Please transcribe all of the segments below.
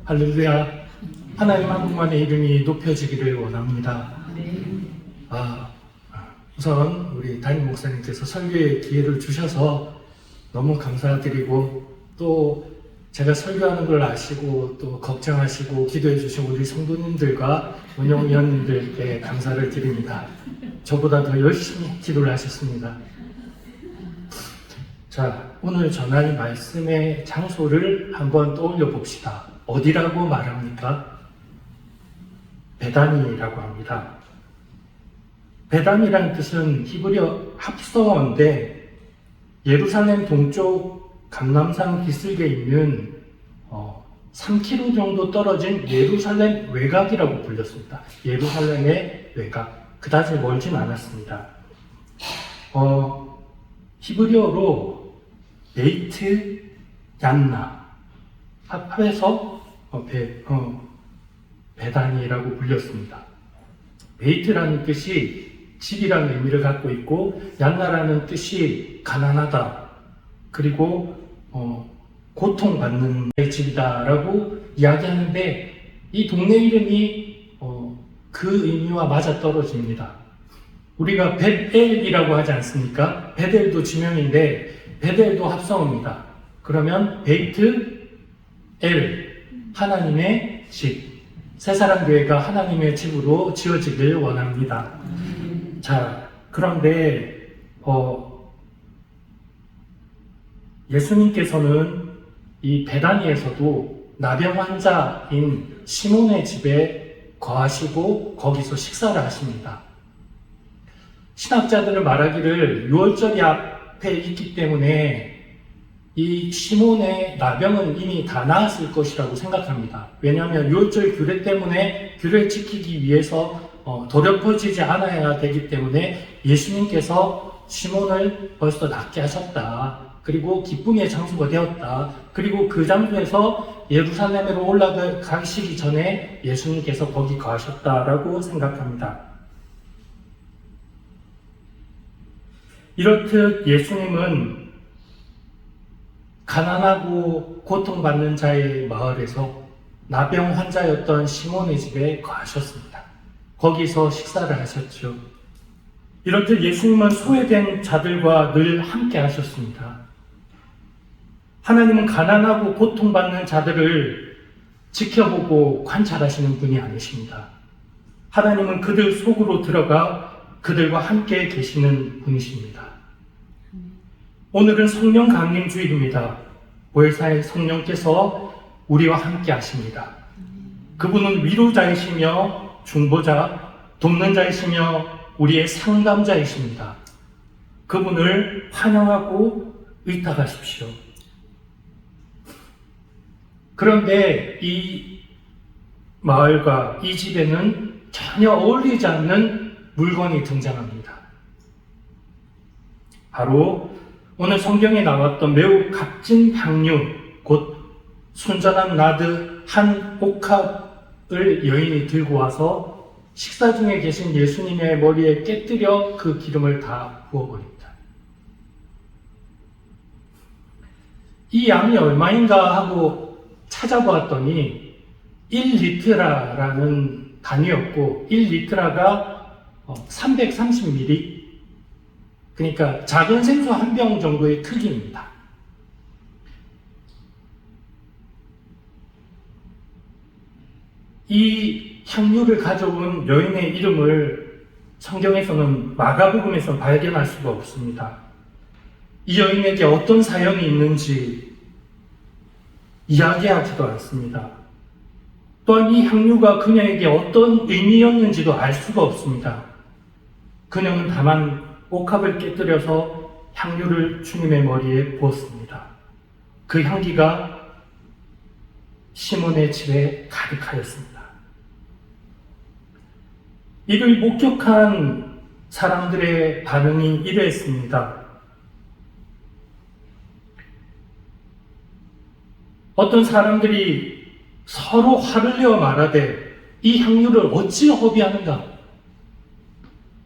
할렐루야. 하나님 한 분만의 이름이 높여지기를 원합니다. 우선 우리 담임 목사님께서 설교의 기회를 주셔서 너무 감사드리고, 또 제가 설교하는 걸 아시고 또 걱정하시고 기도해 주신 우리 성도님들과 운영위원님들께 감사를 드립니다. 저보다 더 열심히 기도를 하셨습니다. 자, 오늘 전할 말씀의 장소를 한번 떠올려 봅시다. 어디라고 말합니까? 베다니라고 합니다. 베단이라는 뜻은 히브리어 합성어인데, 예루살렘 동쪽 감람산 기슭에 있는 3km 정도 떨어진 예루살렘 외곽이라고 불렸습니다. 예루살렘의 외곽. 그다지 멀진 않았습니다. 히브리어로 베이트 얀나 합해서 베다니라고 불렸습니다. 베이트라는 뜻이 집이라는 의미를 갖고 있고, 얀나라는 뜻이 가난하다, 그리고 고통받는 집이다라고 이야기하는데, 이 동네 이름이 그 의미와 맞아떨어집니다. 우리가 벳엘이라고 하지 않습니까? 베델도 지명인데 베델도 합성어입니다. 그러면 베이트 엘, 하나님의 집, 새사랑교회가 하나님의 집으로 지어지길 원합니다. 자, 그런데 예수님께서는 이 베다니에서도 나병 환자인 시몬의 집에 거하시고 거기서 식사를 하십니다. 신학자들은 말하기를 6월절이 앞에 있기 때문에 이 시몬의 나병은 이미 다 나았을 것이라고 생각합니다. 왜냐하면 6월절 규례 때문에 규례를 지키기 위해서 더럽혀지지 않아야 되기 때문에 예수님께서 시몬을 벌써 낫게 하셨다. 그리고 기쁨의 장소가 되었다. 그리고 그 장소에서 예루살렘으로 올라가시기 전에 예수님께서 거기 거하셨다라고 생각합니다. 이렇듯 예수님은 가난하고 고통받는 자의 마을에서 나병 환자였던 시몬의 집에 거하셨습니다. 거기서 식사를 하셨죠. 이렇듯 예수님은 소외된 자들과 늘 함께 하셨습니다. 하나님은 가난하고 고통받는 자들을 지켜보고 관찰하시는 분이 아니십니다. 하나님은 그들 속으로 들어가 그들과 함께 계시는 분이십니다. 오늘은 성령 강림 주일입니다. 보혜사의 성령께서 우리와 함께 하십니다. 그분은 위로자이시며 중보자, 돕는 자이시며 우리의 상담자이십니다. 그분을 환영하고 의탁하십시오. 그런데 이 마을과 이 집에는 전혀 어울리지 않는 물건이 등장합니다. 바로 오늘 성경에 나왔던 매우 값진 향유, 곧 순전한 나드 한 옥합을 여인이 들고 와서 식사 중에 계신 예수님의 머리에 깨뜨려 그 기름을 다 부어버립니다. 이 양이 얼마인가 하고 찾아보았더니 1리트라라는 단위였고, 1리트라가 330ml, 그러니까 작은 생수 한 병 정도의 크기입니다. 이 향유를 가져온 여인의 이름을 성경에서는 마가복음에서 발견할 수가 없습니다. 이 여인에게 어떤 사연이 있는지 이야기하지도 않습니다. 또한 이 향유가 그녀에게 어떤 의미였는지도 알 수가 없습니다. 그녀는 다만 옥합을 깨뜨려서 향유를 주님의 머리에 부었습니다. 그 향기가 시몬의 집에 가득하였습니다. 이를 목격한 사람들의 반응이 이러했습니다. 어떤 사람들이 서로 화를 내어 말하되, 이 향유를 어찌 허비하는가?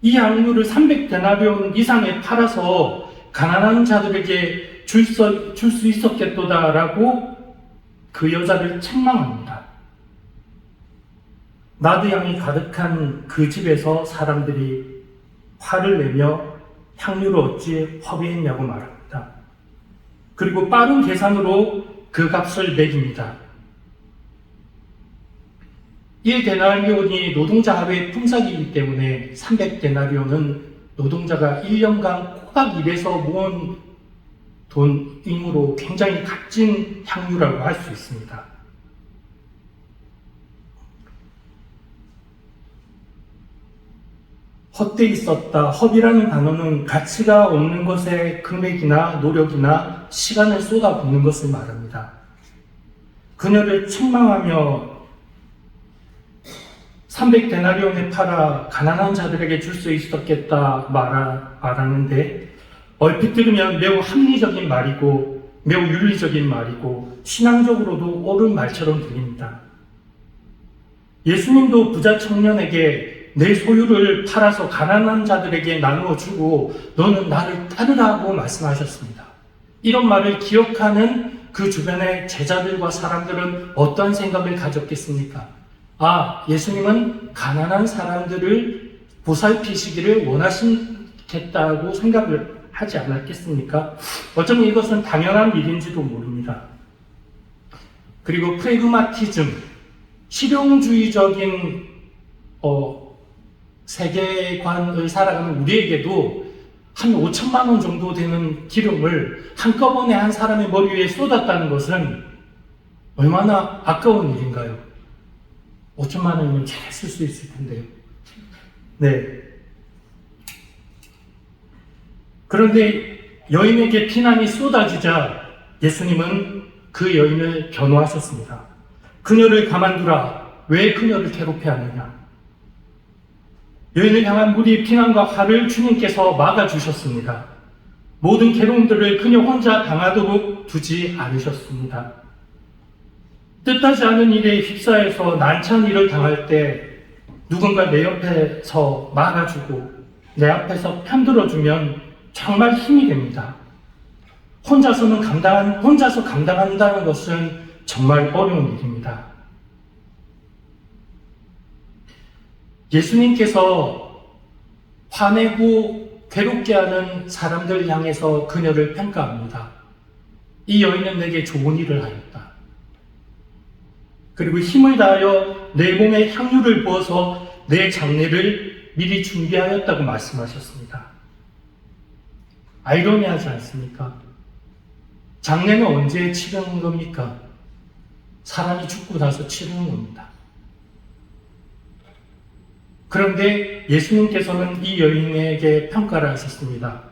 이 향유를 300데나리온 이상에 팔아서 가난한 자들에게 줄 수 있었겠도다라고 그 여자를 책망합니다. 나드향이 가득한 그 집에서 사람들이 화를 내며 향유를 어찌 허비했냐고 말합니다. 그리고 빠른 계산으로 그 값을 매깁니다. 1데나리온이 노동자 하루의 품삯이기 때문에 300데나리온은 노동자가 1년간 꼬박 일해서 모은 돈이므로 굉장히 값진 향유라고 할 수 있습니다. 헛되이 썼다. 허비라는 단어는 가치가 없는 것에 금액이나 노력이나 시간을 쏟아붓는 것을 말합니다. 그녀를 책망하며 300데나리온에 팔아 가난한 자들에게 줄 수 있었겠다 말하는데 얼핏 들으면 매우 합리적인 말이고 매우 윤리적인 말이고 신앙적으로도 옳은 말처럼 들립니다. 예수님도 부자 청년에게 내 소유를 팔아서 가난한 자들에게 나누어 주고 너는 나를 따르라고 말씀하셨습니다. 이런 말을 기억하는 그 주변의 제자들과 사람들은 어떤 생각을 가졌겠습니까? 아, 예수님은 가난한 사람들을 보살피시기를 원하시겠다고 생각을 하지 않았겠습니까? 어쩌면 이것은 당연한 일인지도 모릅니다. 그리고 프레그마티즘, 실용주의적인 세계관을 살아가는 우리에게도 한 5천만 원 정도 되는 기름을 한꺼번에 한 사람의 머리 위에 쏟았다는 것은 얼마나 아까운 일인가요? 5천만 원이면 잘 쓸 수 있을 텐데요. 네. 그런데 여인에게 비난이 쏟아지자 예수님은 그 여인을 변호하셨습니다. 그녀를 가만두라. 왜 그녀를 괴롭혀 하느냐? 여인을 향한 무리의 비난과 화를 주님께서 막아주셨습니다. 모든 괴로움들을 그녀 혼자 당하도록 두지 않으셨습니다. 뜻하지 않은 일에 휩싸여서 난처한 일을 당할 때 누군가 내 옆에서 막아주고 내 앞에서 편들어주면 정말 힘이 됩니다. 혼자서 감당한다는 것은 정말 어려운 일입니다. 예수님께서 화내고 괴롭게 하는 사람들 향해서 그녀를 평가합니다. 이 여인은 내게 좋은 일을 하였다. 그리고 힘을 다하여 내 몸에 향유를 부어서 내 장례를 미리 준비하였다고 말씀하셨습니다. 아이러니하지 않습니까? 장례는 언제 치르는 겁니까? 사람이 죽고 나서 치르는 겁니다. 그런데 예수님께서는 이 여인에게 평가를 하셨습니다.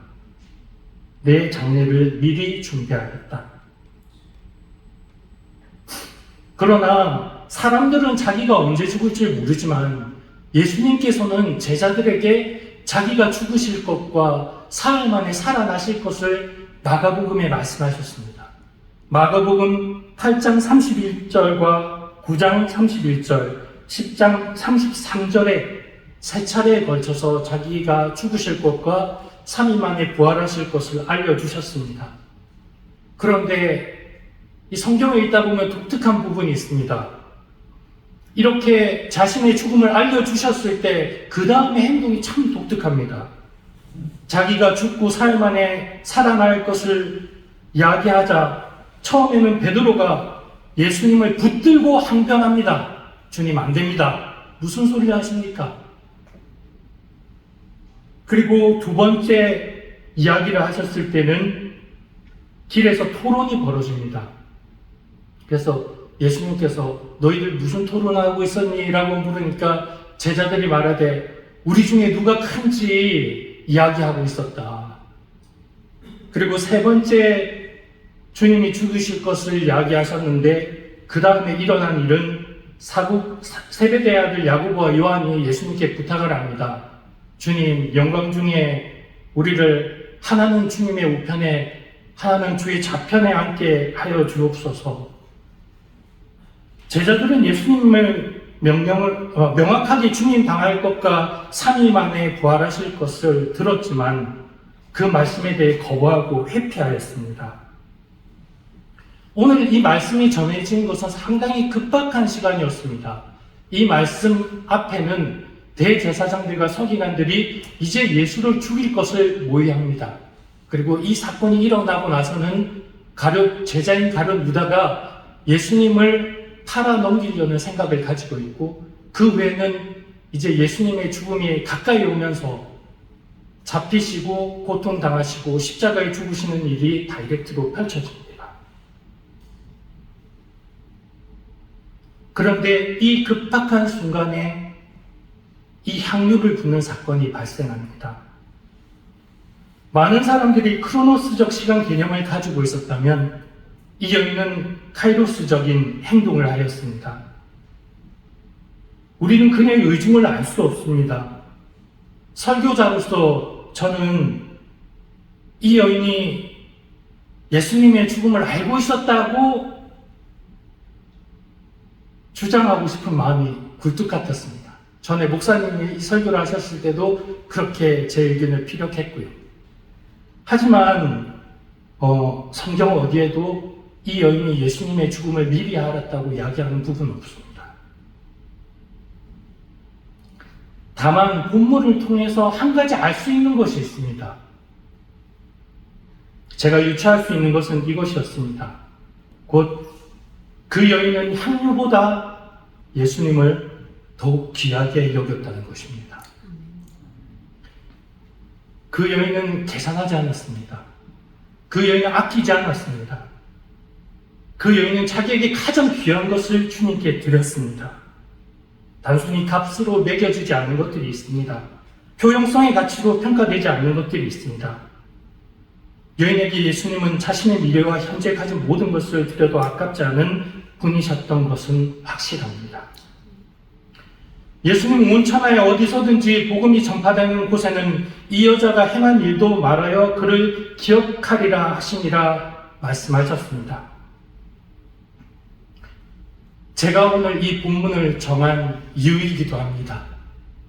내 장례를 미리 준비하였다. 그러나 사람들은 자기가 언제 죽을지 모르지만 예수님께서는 제자들에게 자기가 죽으실 것과 사흘 만에 살아나실 것을 마가복음에 말씀하셨습니다. 마가복음 8장 31절과 9장 31절, 10장 33절에 세 차례에 걸쳐서 자기가 죽으실 것과 3일 만에 부활하실 것을 알려주셨습니다. 그런데 이 성경에 있다 보면 독특한 부분이 있습니다. 이렇게 자신의 죽음을 알려주셨을 때 그 다음의 행동이 참 독특합니다. 자기가 죽고 사흘 만에 살아날 것을 이야기하자 처음에는 베드로가 예수님을 붙들고 항변합니다. 주님 안 됩니다. 무슨 소리를 하십니까? 그리고 두 번째 이야기를 하셨을 때는 길에서 토론이 벌어집니다. 그래서 예수님께서 너희들 무슨 토론하고 있었니? 라고 물으니까 제자들이 말하되 우리 중에 누가 큰지 이야기하고 있었다. 그리고 세 번째 주님이 죽으실 것을 이야기하셨는데 그 다음에 일어난 일은 세베대의 아들 야고보와 요한이 예수님께 부탁을 합니다. 주님, 영광 중에 우리를 하나는 주님의 우편에 하나는 주의 좌편에 앉게 하여 주옵소서. 제자들은 예수님을 명확하게 주님 당할 것과 3일 만에 부활하실 것을 들었지만 그 말씀에 대해 거부하고 회피하였습니다. 오늘 이 말씀이 전해진 것은 상당히 급박한 시간이었습니다. 이 말씀 앞에는 대제사장들과 서기관들이 이제 예수를 죽일 것을 모의합니다. 그리고 이 사건이 일어나고 나서는 제자인 가룟 유다가 예수님을 팔아 넘기려는 생각을 가지고 있고, 그 외에는 이제 예수님의 죽음이 가까이 오면서 잡히시고 고통당하시고 십자가에 죽으시는 일이 다이렉트로 펼쳐집니다. 그런데 이 급박한 순간에 이 향유를 붓는 사건이 발생합니다. 많은 사람들이 크로노스적 시간 개념을 가지고 있었다면 이 여인은 카이로스적인 행동을 하였습니다. 우리는 그녀의 의중을 알 수 없습니다. 설교자로서 저는 이 여인이 예수님의 죽음을 알고 있었다고 주장하고 싶은 마음이 굴뚝 같았습니다. 전에 목사님이 이 설교를 하셨을 때도 그렇게 제 의견을 피력했고요. 하지만 성경 어디에도 이 여인이 예수님의 죽음을 미리 알았다고 이야기하는 부분은 없습니다. 다만 본문을 통해서 한 가지 알 수 있는 것이 있습니다. 제가 유추할 수 있는 것은 이것이었습니다. 곧 그 여인은 향유보다 예수님을 더욱 귀하게 여겼다는 것입니다. 그 여인은 계산하지 않았습니다. 그 여인은 아끼지 않았습니다. 그 여인은 자기에게 가장 귀한 것을 주님께 드렸습니다. 단순히 값으로 매겨지지 않는 것들이 있습니다. 효용성의 가치로 평가되지 않는 것들이 있습니다. 여인에게 예수님은 자신의 미래와 현재 가진 모든 것을 드려도 아깝지 않은 분이셨던 것은 확실합니다. 예수님 온 천하에 어디서든지 복음이 전파되는 곳에는 이 여자가 행한 일도 말하여 그를 기억하리라 하시니라 말씀하셨습니다. 제가 오늘 이 본문을 정한 이유이기도 합니다.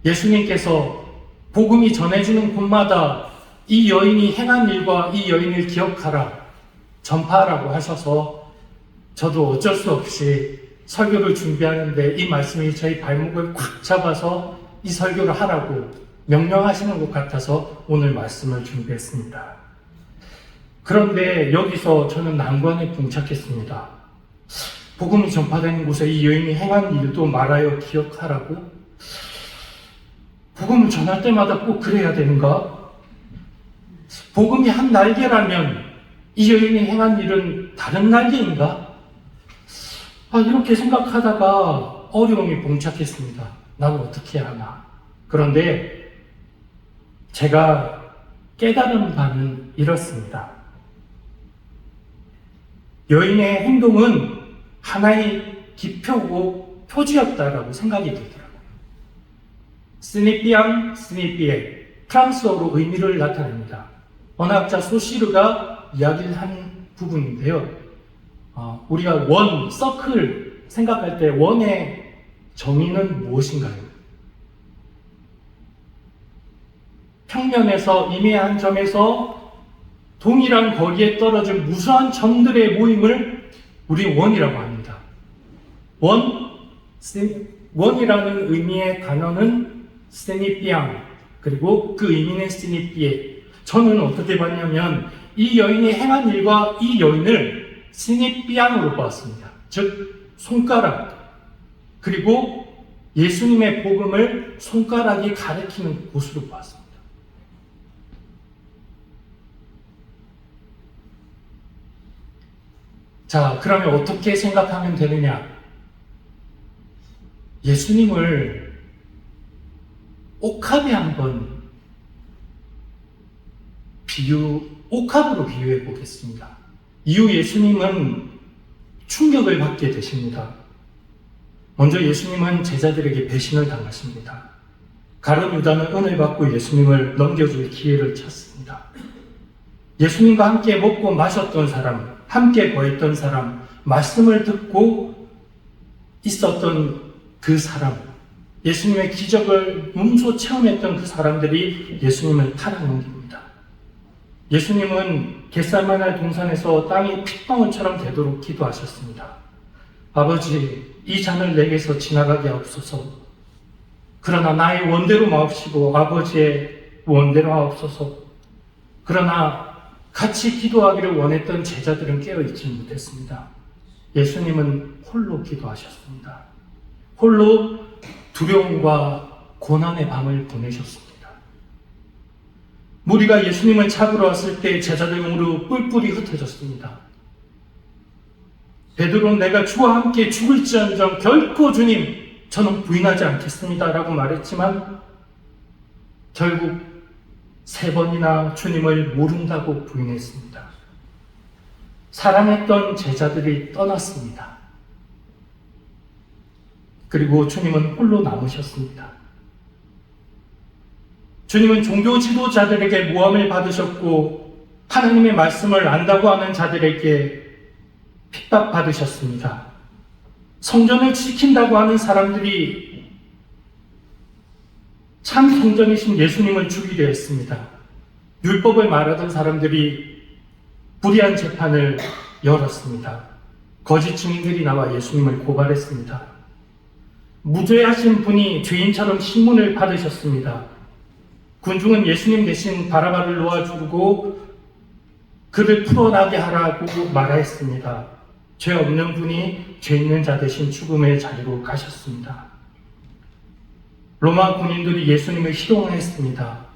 예수님께서 복음이 전해지는 곳마다 이 여인이 행한 일과 이 여인을 기억하라, 전파하라고 하셔서 저도 어쩔 수 없이 설교를 준비하는데 이 말씀이 저희 발목을 꽉 잡아서 이 설교를 하라고 명령하시는 것 같아서 오늘 말씀을 준비했습니다. 그런데 여기서 저는 난관에 봉착했습니다. 복음이 전파되는 곳에 이 여인이 행한 일도 말하여 기억하라고? 복음을 전할 때마다 꼭 그래야 되는가? 복음이 한 날개라면 이 여인이 행한 일은 다른 날개인가? 이렇게 생각하다가 어려움이 봉착했습니다. 나는 어떻게 하나? 그런데 제가 깨달은 바는 이렇습니다. 여인의 행동은 하나의 기표고 표지였다라고 생각이 들더라고요. 스니피앙, 스니피에 프랑스어로 의미를 나타냅니다. 언어학자 소시르가 이야기를 한 부분인데요. 우리가 원, 서클 생각할 때 원의 정의는 무엇인가요? 평면에서 임의한 점에서 동일한 거리에 떨어진 무수한 점들의 모임을 우리 원이라고 합니다. 원이라는 의미의 단어는 스니피앙, 그리고 그 의미는 스니피에. 저는 어떻게 봤냐면 이 여인이 행한 일과 이 여인을 스니피앙으로 보았습니다. 즉 손가락, 그리고 예수님의 복음을 손가락이 가리키는 곳으로 보았습니다. 자, 그러면 어떻게 생각하면 되느냐? 예수님을 옥합에 한번 옥합으로 비유해 보겠습니다. 이후 예수님은 충격을 받게 되십니다. 먼저 예수님은 제자들에게 배신을 당하십니다. 가룟 유다는 은을 받고 예수님을 넘겨줄 기회를 찾습니다. 예수님과 함께 먹고 마셨던 사람, 함께 거했던 사람, 말씀을 듣고 있었던 그 사람, 예수님의 기적을 몸소 체험했던 그 사람들이 예수님을 팔아넘깁니다. 예수님은 겟세마네 동산에서 땅이 핏방울처럼 되도록 기도하셨습니다. 아버지, 이 잔을 내게서 지나가게 하옵소서. 그러나 나의 원대로 마옵시고 아버지의 원대로 하옵소서. 그러나 같이 기도하기를 원했던 제자들은 깨어있지 못했습니다. 예수님은 홀로 기도하셨습니다. 홀로 두려움과 고난의 밤을 보내셨습니다. 무리가 예수님을 잡으러 왔을 때 제자들 무릎 뿔뿔이 흩어졌습니다. 베드로는 내가 주와 함께 죽을지언정 결코 주님 저는 부인하지 않겠습니다 라고 말했지만 결국 3번이나 주님을 모른다고 부인했습니다. 사랑했던 제자들이 떠났습니다. 그리고 주님은 홀로 남으셨습니다. 주님은 종교 지도자들에게 모함을 받으셨고 하나님의 말씀을 안다고 하는 자들에게 핍박받으셨습니다. 성전을 지킨다고 하는 사람들이 참 성전이신 예수님을 죽이려 했습니다. 율법을 말하던 사람들이 불의한 재판을 열었습니다. 거짓 증인들이 나와 예수님을 고발했습니다. 무죄하신 분이 죄인처럼 신문을 받으셨습니다. 군중은 예수님 대신 바라바를 놓아주고 그를 풀어나게 하라고 말하였습니다. 죄 없는 분이 죄 있는 자 대신 죽음의 자리로 가셨습니다. 로마 군인들이 예수님을 희롱했습니다.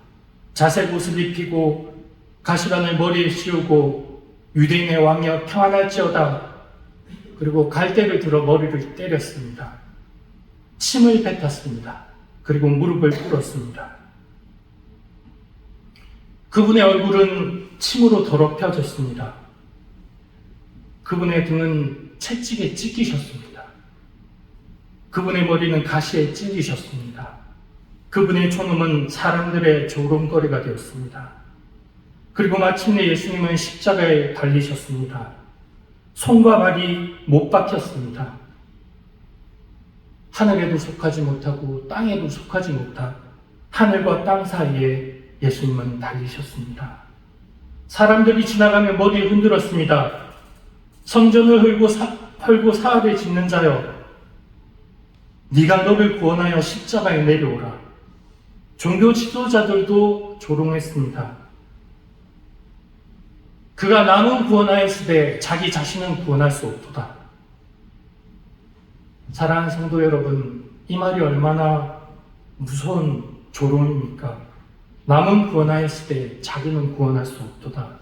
자색 옷을 입히고 가시관을 머리에 씌우고 유대인의 왕이여 평안할지어다. 그리고 갈대를 들어 머리를 때렸습니다. 침을 뱉었습니다. 그리고 무릎을 꿇었습니다. 그분의 얼굴은 침으로 더럽혀졌습니다. 그분의 등은 채찍에 찢기셨습니다. 그분의 머리는 가시에 찢기셨습니다. 그분의 존엄은 사람들의 조롱거리가 되었습니다. 그리고 마침내 예수님은 십자가에 달리셨습니다. 손과 발이 못 박혔습니다. 하늘에도 속하지 못하고 땅에도 속하지 못한 하늘과 땅 사이에 예수님은 달리셨습니다. 사람들이 지나가며 머리를 흔들었습니다. 성전을 헐고 사흘에 짓는 자여, 네가 너를 구원하여 십자가에 내려오라. 종교 지도자들도 조롱했습니다. 그가 남은 구원하였으되 자기 자신은 구원할 수 없도다. 사랑하는 성도 여러분, 이 말이 얼마나 무서운 조롱입니까? 남은 구원하였을 때 자기는 구원할 수 없도다.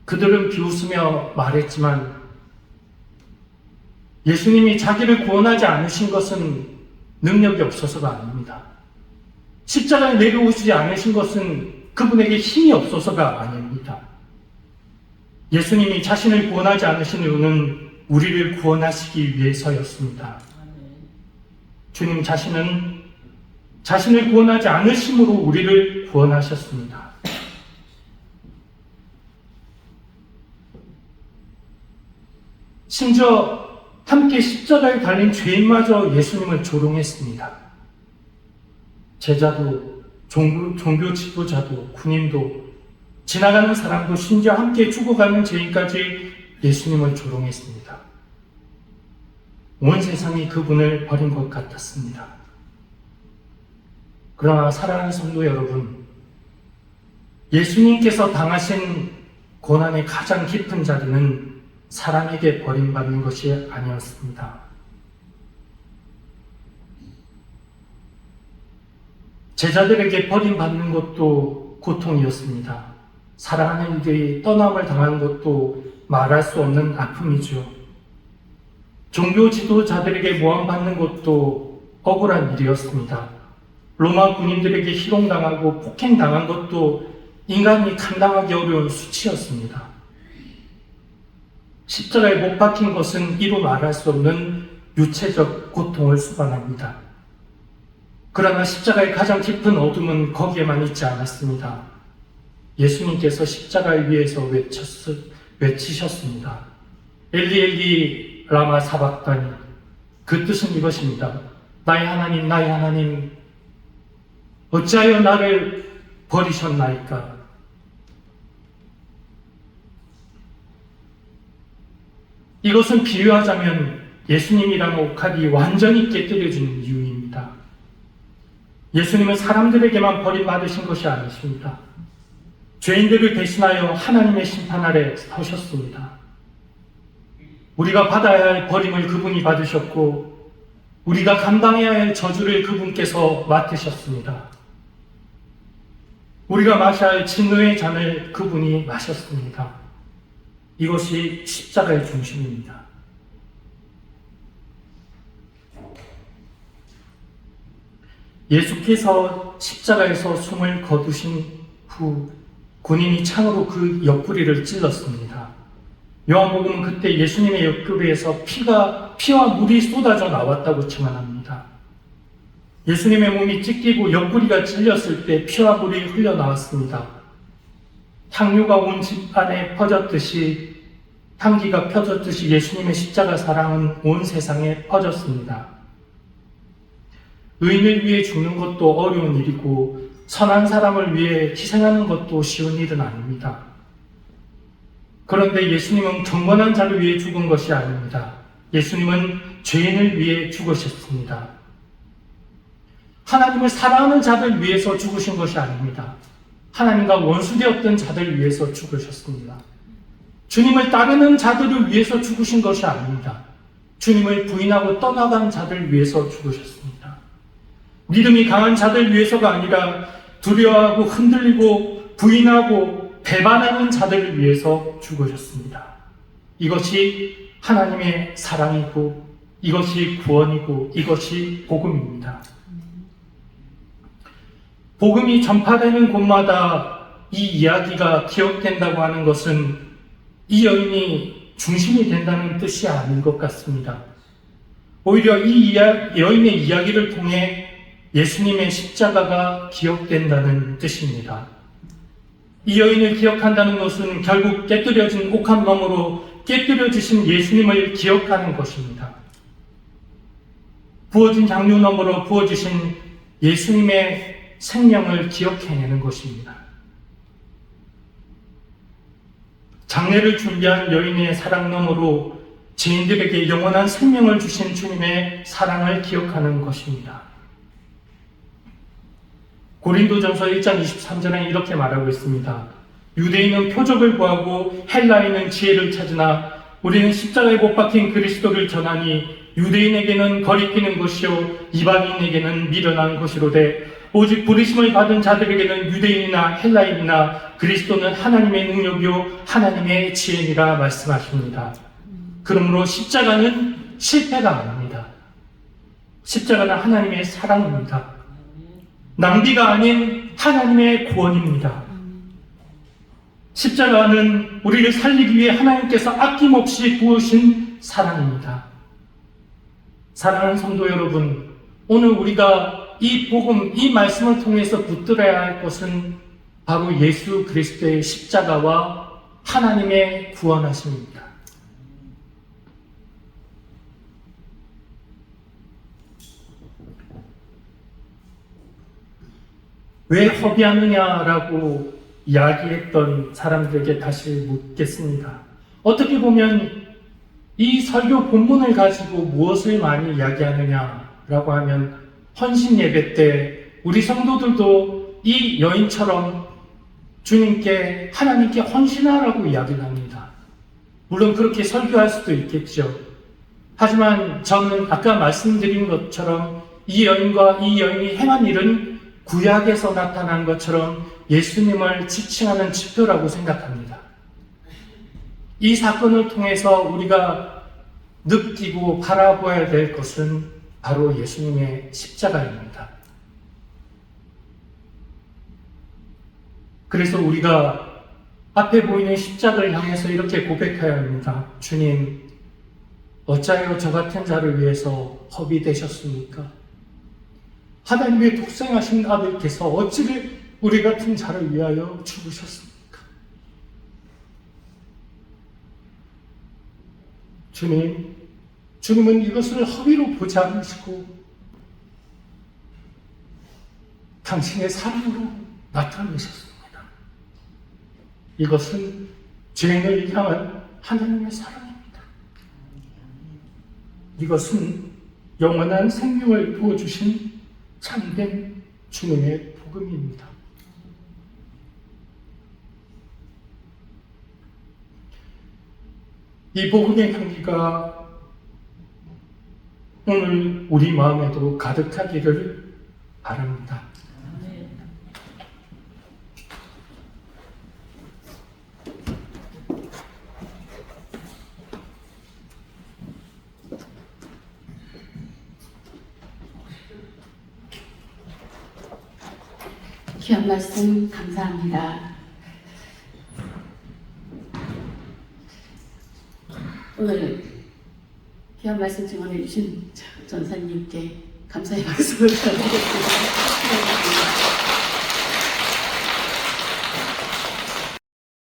그들은 비웃으며 말했지만 예수님이 자기를 구원하지 않으신 것은 능력이 없어서가 아닙니다. 십자가에 내려오시지 않으신 것은 그분에게 힘이 없어서가 아닙니다. 예수님이 자신을 구원하지 않으신 이유는 우리를 구원하시기 위해서였습니다. 주님 자신은 자신을 구원하지 않으심으로 우리를 구원하셨습니다. 심지어 함께 십자가에 달린 죄인마저 예수님을 조롱했습니다. 제자도, 종교 지도자도, 군인도, 지나가는 사람도, 심지어 함께 죽어가는 죄인까지 예수님을 조롱했습니다. 온 세상이 그분을 버린 것 같았습니다. 그러나 사랑하는 성도 여러분, 예수님께서 당하신 고난의 가장 깊은 자리는 사람에게 버림받는 것이 아니었습니다. 제자들에게 버림받는 것도 고통이었습니다. 사랑하는 이들이 떠남을 당한 것도 말할 수 없는 아픔이죠. 종교 지도자들에게 모함받는 것도 억울한 일이었습니다. 로마 군인들에게 희롱당하고 폭행당한 것도 인간이 감당하기 어려운 수치였습니다. 십자가에 못 박힌 것은 이루 말할 수 없는 유체적 고통을 수반합니다. 그러나 십자가의 가장 깊은 어둠은 거기에만 있지 않았습니다. 예수님께서 십자가 위에서 외치셨습니다. 엘리 엘리 라마 사박다니. 그 뜻은 이것입니다. 나의 하나님, 나의 하나님, 어찌하여 나를 버리셨나이까? 이것은 비유하자면 예수님이란 옥합이 완전히 깨뜨려진 이유입니다. 예수님은 사람들에게만 버림받으신 것이 아니십니다. 죄인들을 대신하여 하나님의 심판 아래 서셨습니다. 우리가 받아야 할 버림을 그분이 받으셨고 우리가 감당해야 할 저주를 그분께서 맡으셨습니다. 우리가 마셔야 할 진노의 잔을 그분이 마셨습니다. 이것이 십자가의 중심입니다. 예수께서 십자가에서 숨을 거두신 후 군인이 창으로 그 옆구리를 찔렀습니다. 요한복음은 그때 예수님의 옆구리에서 피와 물이 쏟아져 나왔다고 증언합니다. 예수님의 몸이 찢기고 옆구리가 찔렸을 때 피와 물이 흘러나왔습니다. 향유가 온 집 안에 퍼졌듯이, 향기가 펴졌듯이 예수님의 십자가 사랑은 온 세상에 퍼졌습니다. 의인을 위해 죽는 것도 어려운 일이고 선한 사람을 위해 희생하는 것도 쉬운 일은 아닙니다. 그런데 예수님은 경건한 자를 위해 죽은 것이 아닙니다. 예수님은 죄인을 위해 죽으셨습니다. 하나님을 사랑하는 자들 위해서 죽으신 것이 아닙니다. 하나님과 원수되었던 자들 위해서 죽으셨습니다. 주님을 따르는 자들을 위해서 죽으신 것이 아닙니다. 주님을 부인하고 떠나간 자들 위해서 죽으셨습니다. 믿음이 강한 자들 위해서가 아니라 두려워하고 흔들리고 부인하고 배반하는 자들을 위해서 죽으셨습니다. 이것이 하나님의 사랑이고 이것이 구원이고 이것이 복음입니다. 복음이 전파되는 곳마다 이 이야기가 기억된다고 하는 것은 이 여인이 중심이 된다는 뜻이 아닌 것 같습니다. 오히려 이 여인의 이야기를 통해 예수님의 십자가가 기억된다는 뜻입니다. 이 여인을 기억한다는 것은 결국 깨뜨려진 옥합 너머로 깨뜨려지신 예수님을 기억하는 것입니다. 부어진 향유 너머로 부어주신 예수님의 생명을 기억해내는 것입니다. 장례를 준비한 여인의 사랑 너머로 죄인들에게 영원한 생명을 주신 주님의 사랑을 기억하는 것입니다. 고린도전서 1장 23절에 이렇게 말하고 있습니다. 유대인은 표적을 구하고 헬라인은 지혜를 찾으나 우리는 십자가에 못 박힌 그리스도를 전하니 유대인에게는 거리끼는 것이요 이방인에게는 미련한 것이로되 오직 부르심을 받은 자들에게는 유대인이나 헬라인이나 그리스도는 하나님의 능력이요 하나님의 지혜니라 말씀하십니다. 그러므로 십자가는 실패가 아닙니다. 십자가는 하나님의 사랑입니다. 낭비가 아닌 하나님의 구원입니다. 십자가는 우리를 살리기 위해 하나님께서 아낌없이 부으신 사랑입니다. 사랑하는 성도 여러분, 오늘 우리가 이 복음, 이 말씀을 통해서 붙들어야 할 것은 바로 예수 그리스도의 십자가와 하나님의 구원하심입니다. 왜 허비하느냐라고 이야기했던 사람들에게 다시 묻겠습니다. 어떻게 보면 이 설교 본문을 가지고 무엇을 많이 이야기하느냐라고 하면 헌신 예배 때 우리 성도들도 이 여인처럼 주님께 하나님께 헌신하라고 이야기를 합니다. 물론 그렇게 설교할 수도 있겠죠. 하지만 저는 아까 말씀드린 것처럼 이 여인과 이 여인이 행한 일은 구약에서 나타난 것처럼 예수님을 지칭하는 지표라고 생각합니다. 이 사건을 통해서 우리가 느끼고 바라봐야 될 것은 바로 예수님의 십자가입니다. 그래서 우리가 앞에 보이는 십자가를 향해서 이렇게 고백해야 합니다. 주님, 어찌하여 저 같은 자를 위해서 허비되셨습니까? 하나님의 독생하신 아들께서 어찌를 우리 같은 자를 위하여 죽으셨습니까? 주님은 이것을 허위로 보지 않으시고 당신의 사랑으로 나타내셨습니다. 이것은 죄인을 향한 하나님의 사랑입니다. 이것은 영원한 생명을 부어주신 참된 주님의 복음입니다. 이 복음의 향기가 오늘 우리 마음에도 가득하기를 바랍니다. 귀한 말씀 감사합니다. 오늘 귀한 말씀 증언해 주신 전사님께 감사의 박수를 전하겠습니다.